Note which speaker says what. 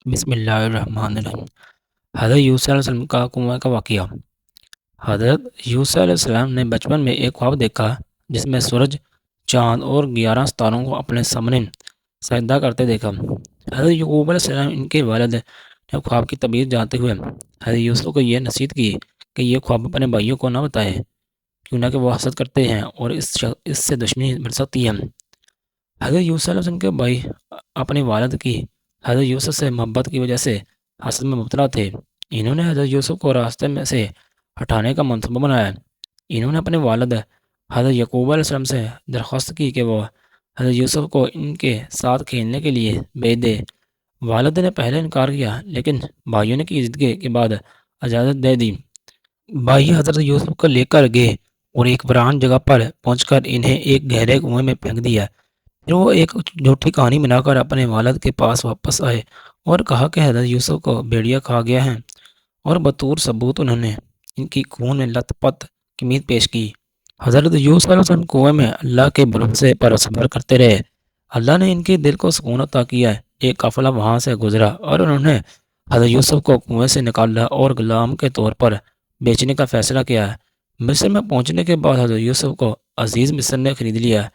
Speaker 1: بسم اللہ الرحمن الرحیم۔ حضرت یوسف علیہ السلام کا کنویں کا واقعہ۔ حضرت یوسف علیہ السلام نے بچپن میں ایک خواب دیکھا جس میں سورج، چاند اور 11 ستاروں کو اپنے سامنے سجدہ کرتے دیکھا۔ حضرت یعقوب علیہ السلام ان کے والد نے خواب کی تعبیر جانتے ہوئے حضرت یوسف کو یہ نصیحت کی کہ یہ خواب اپنے بھائیوں کو نہ بتائے، کیوں نہ کہ وہ حسد کرتے ہیں اور اس سے دشمنی بڑھ سکتی ہے۔ حضرت یوسف علیہ السلام کے بھائی اپنے والد کی حضرت یوسف سے محبت کی وجہ سے حسد میں مبتلا تھے۔ انہوں نے حضرت یوسف کو راستے میں سے ہٹانے کا منصوبہ بنایا۔ انہوں نے اپنے والد حضرت یعقوب علیہ السلام سے درخواست کی کہ وہ حضرت یوسف کو ان کے ساتھ کھیلنے کے لیے بھیج دے۔ والد نے پہلے انکار کیا، لیکن بھائیوں نے کی ضد کے بعد اجازت دے دی۔ بھائی حضرت یوسف کو لے کر گئے اور ایک ویران جگہ پر پہنچ کر انہیں ایک گہرے کنویں میں پھینک دیا۔ پھر وہ ایک جھوٹی کہانی بنا کر اپنے والد کے پاس واپس آئے اور کہا کہ حضرت یوسف کو بھیڑیا کھا گیا ہے، اور بطور ثبوت انہوں نے ان کی خون میں لت پت کی میت پیش کی۔ حضرت یوسف علیہ السلام کنویں میں اللہ کے بھروسے پر صبر کرتے رہے۔ اللہ نے ان کے دل کو سکون عطا کیا۔ ایک قافلہ وہاں سے گزرا اور انہوں نے حضرت یوسف کو کنویں سے نکالا اور غلام کے طور پر بیچنے کا فیصلہ کیا۔ مصر میں پہنچنے کے بعد حضرت یوسف کو عزیز مصر نے خرید لیا۔